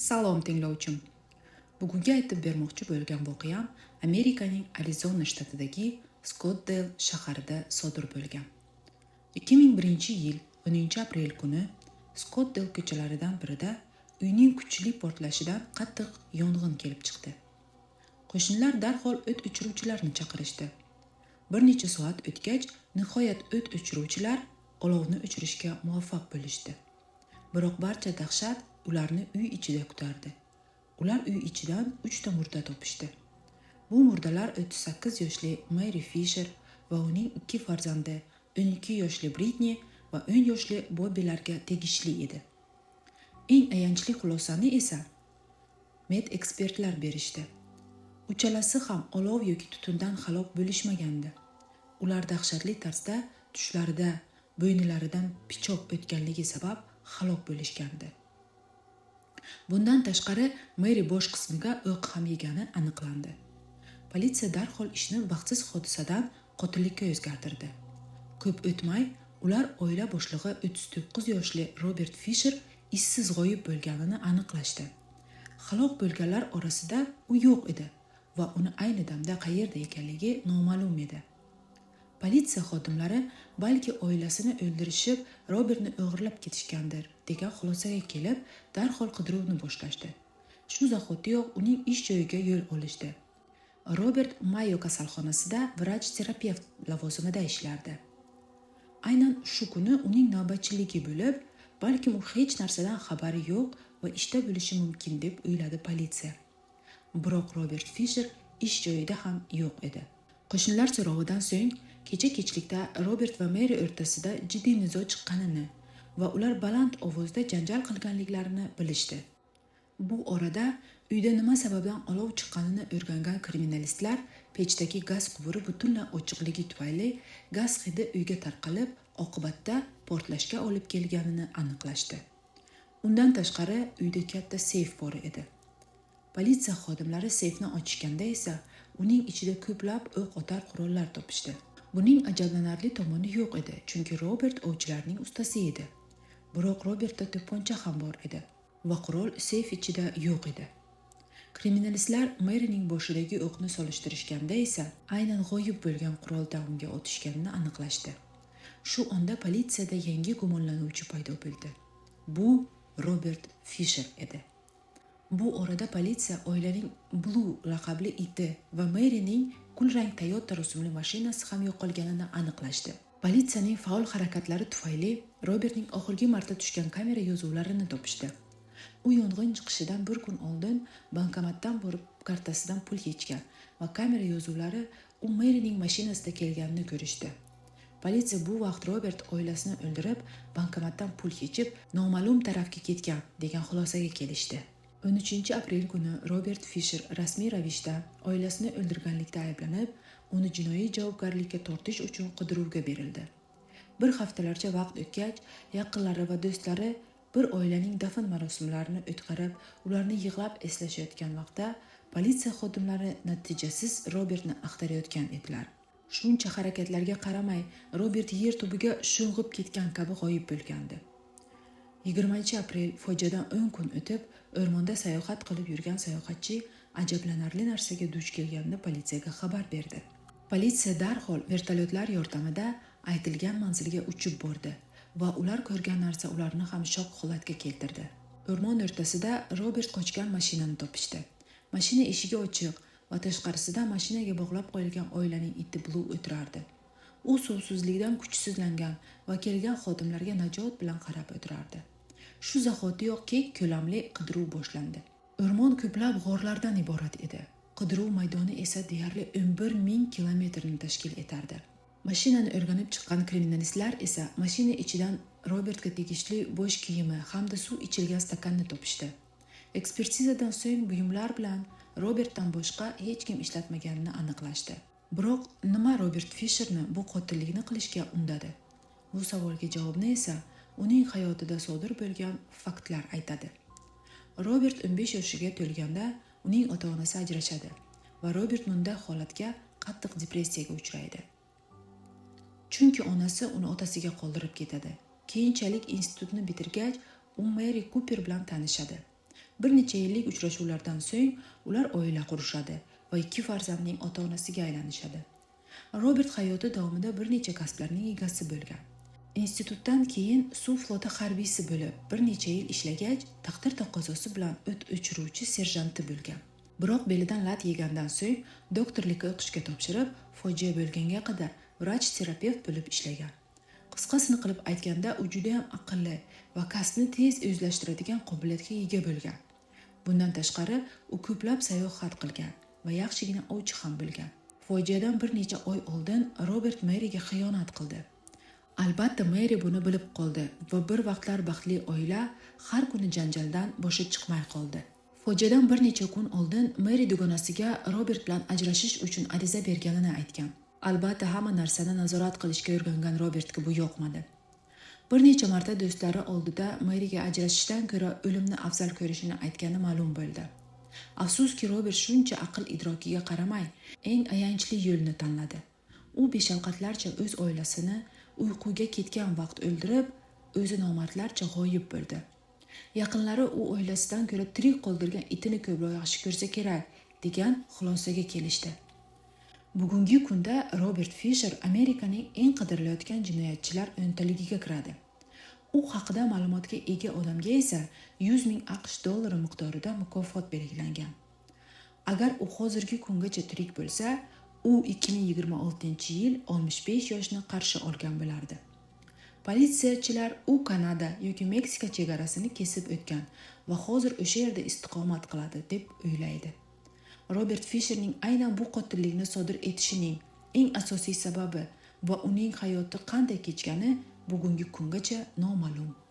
Salom tinglovchim. Bugungi aytib bermoqchi bo'lgan voqeam Amerikaning Arizona shtatidagi Scottsdale shaharida sodir bo'lgan. 2001-yil 10-aprel kuni Scottsdale ko'chalaridan birida uyning kuchli portlashidan qattiq yong'in kelib chiqdi. Qo'shnilar darhol o't o'chiruvchilarni chaqirishdi. Bir necha soat o'tgach, nihoyat o't o'chiruvchilar olovni o'chirishga muvaffaq bo'lishdi. Biroq barcha dahshat ularni uy ichida kutardi. Ular uy ichidan 3 ta murda topishdi. Bu murdalar 38 yoshli Mary Fisher va uning 2 farzandi 12 yoshli Britney va 10 yoshli Bobbylarga tegishli edi. Eng ayanchli xulosani esa ekspertlar berishdi. Uchalasi ham olov yoki tutundan halok bo'lishmagandi. Ular dahshatli tarzda tushlarida bo'ynilaridan pichoq o'tganligi sabab halok bo'lishgandi. Bundan tashqari Mary bosh qismiga o'q ham yegani aniqlandi. Politsiya darhol ishni baxtsiz hodisadan qotillikka o'zgartirdi. Ko'p o'tmay ular oila boshlig'i 39 yoshli Robert Fisher izsiz g'oyib bo'lganini aniqlashdi. Halok bo'lganlar orasida u yo'q edi va uni ayni damda qayerda ekanligi noma'lum edi. Politsiya xodimlari balki oilasini o'ldirishib, Robertni o'g'irlab ketishgandir degan xulosaga kelib, darhol qidiruvni boshlashdi. Shu zahotiyoq uning ish joyiga yo'l olishdi. Robert Mayo kasalxonasida vrach-terapevt lavozimida ishlardi. Aynan shu kuni uning navbatchiligi bo'lib, balki u hech narsadan xabari yo'q va ishda bo'lishi mumkin deb o'yladi politsiya. Biroq Robert Fisher ish joyida ham yo'q edi. Qo'shnilar so'rovidan so'ng kecha kechlikda Robert va Mary o'rtasida jiddiy nizo chiqqanini va ular baland ovozda janjal qilganliklarini bilishdi. Bu orada uyda nima sababdan olov chiqqanini o'rgangan kriminalistlar pechdagi gaz quvuri butunlay ochiqligi tufayli gaz hidi uyga tarqalib, oqibatda portlashga olib kelganini aniqlashdi. Undan tashqari uyda katta seyf bor edi. Politsiya xodimlari seyfni ochishganda esa uning ichida ko'plab o'q otar qurollar topishdi. Buning ajablanarli tomoni yo'q edi, chunki Robert ovchilarning ustasi edi. Biroq Robertda to'pponcha ham bor edi va qurol seyf ichida yo'q edi. Kriminalistlar Maryning boshidagi o'qni solishtirishganda esa aynan g'oyib bo'lgan quroldan unga otishganini aniqlashdi. Shu onda politsiyada yangi gumonlanuvchi paydo bo'ldi. Bu Robert Fisher edi. Bu orada politsiya oilaning Blue laqabli iti va Maryning kulrang Toyota rusumli mashinasi ham yo'qolganini aniqlashdi. Politsiyaning faol harakatlari tufayli Robertning oxirgi marta tushgan kamera yozuvlarini topishdi. U yong'in chiqishidan bir kun oldin bankomatdan borib kartasidan pul yechgan va kamera yozuvlari u Maryning mashinasida kelganini ko'rishdi. Politsiya bu vaqt Robert oilasini o'ldirib, bankomatdan pul yechib, noma'lum tarafga ketgan degan xulosaga kelishdi. 13-aprel kuni Robert Fisher rasmiy ravishda oilasini o'ldirganlikda ayblanib, uni jinoiy javobgarlikka tortish uchun qidiruvga berildi. Bir haftalarcha vaqt o'tgach, yaqinlari va do'stlari bir oilaning dafn marosimlarini o'tkazib, ularni yig'lab eslashayotgan vaqtda politsiya xodimlari natijasiz Robertni axtarayotgan edilar. Shuncha harakatlarga qaramay, Robert yer tubiga sho'ng'ib ketgan kabi g'oyib bo'lgandi. 20-aprel fojiadan 10 kun o'tib, o'rmonda sayohat qilib yurgan sayohatchi ajablanarli narsaga duch kelganini politsiyaga xabar berdi. Politsiya darhol vertolyotlar yordamida aytilgan manzilga uchib bordi va ular ko'rgan narsa ularni ham shok holatga keltirdi. O'rmon o'rtasida Robert qochgan mashinani topishdi. Mashina eshigi ochiq va tashqarisida mashinaga bog'lab qo'yilgan oilaning iti Blue o'tirardi. U suvsizlikdan kuchsizlangan va kelgan xodimlarga najot bilan qarab o'tirardi. Shu zahotiyoq keng ko'lamli qidiruv boshlandi. O'rmon ko'plab g'orlardan iborat edi. Qidiruv maydoni esa deyarli 11,000 kilometrni tashkil etardi. Mashinani o'rganib chiqqan kriminalistlar esa mashina ichidan Robertga tegishli bosh kiyimi hamda suv ichilgan stakanni topishdi. Ekspertizadan so'ng buyumlar bilan Robertdan boshqa hech kim ishlatmaganini aniqlashdi. Biroq nima Robert Fisherni bu qotillikni qilishga undadi? Bu savolga javobni esa uning hayotida sodir bo'lgan faktlar aytadi. Robert 15 yoshiga to'lganda uning ota-onasi ajrashadi va Robert bunday holatga qattiq depressiyaga uchraydi. Chunki onasi uni otasiga qoldirib ketadi. Keyinchalik institutni bitirgach, u Mary Cooper bilan tanishadi. Bir necha yillik uchrashuvlardan so'ng ular oila qurishadi va 2 farzandning ota-onasiga aylanishadi. Robert hayoti davomida bir necha kasblarning egasi bo'lgan. Institutdan keyin suv floti harbiysi bo'lib, bir necha yil ishlagach, taqdir taqozosi bilan o't o'chiruvchi serjanti bo'lgan. Biroq belidan lat yegandan so'ng doktorlikka o'qishga topshirib, fojia bo'lganga qadar vrach-terapevt bo'lib ishlagan. Qisqasini qilib aytganda, u juda ham aqlli va kasbni tez o'zlashtiradigan qobiliyatga ega bo'lgan. Bundan tashqari, u ko'plab sayohat qilgan va yaxshigina ovchi ham bo'lgan. Fojiadan bir necha oy oldin Robert Maryga xiyonat qildi. Albatta, Mary buni bilib qoldi va bir vaqtlar baxtli oila har kuni janjaldan boshi chiqmay qoldi. Fojiadan bir necha kun oldin Mary dugonasiga Robert bilan ajrashish uchun ariza berganini aytgan. Albatta, hamma narsani nazorat qilishga o'rgangan Robertga bu yoqmadi. Bir necha marta do'stlari oldida Maryga ajrashishdan ko'ra o'limni afzal ko'rishini aytgani ma'lum bo'ldi. Afsuski, Robert shuncha aql-idrokiga qaramay, eng ayanchli yo'lni tanladi. U beshafqatlarcha o'z oilasini uyquga ketgan vaqt o'ldirib, o'zi nomardlarcha g'oyib bo'ldi. Yaqinlari u oilasidan ko'ra tirik qoldirgan itini ko'proq yaxshi ko'rsa kerak degan xulosaga kelishdi. Bugungi kunda Robert Fisher Amerikaning eng qadrilayotgan jinoyatchilar 10taligiga kiradi. U haqida ma'lumotga ega odamga esa 100 ming AQSh dollari miqdorida mukofot belgilangan. Agar u hozirgi kungacha tirik bo'lsa, u 2026-yil 65 yoshni qarshi olgan bo'lardi. Politsiyachilar u Kanada yoki Meksika chegarasini kesib o'tgan va hozir o'sha yerda istiqomat qiladi deb o'ylaydi. Robert Fisherning aynan bu qotillikni sodir etishining eng asosiy sababi va uning hayoti qanday kechgani bugungi kungacha noma'lum.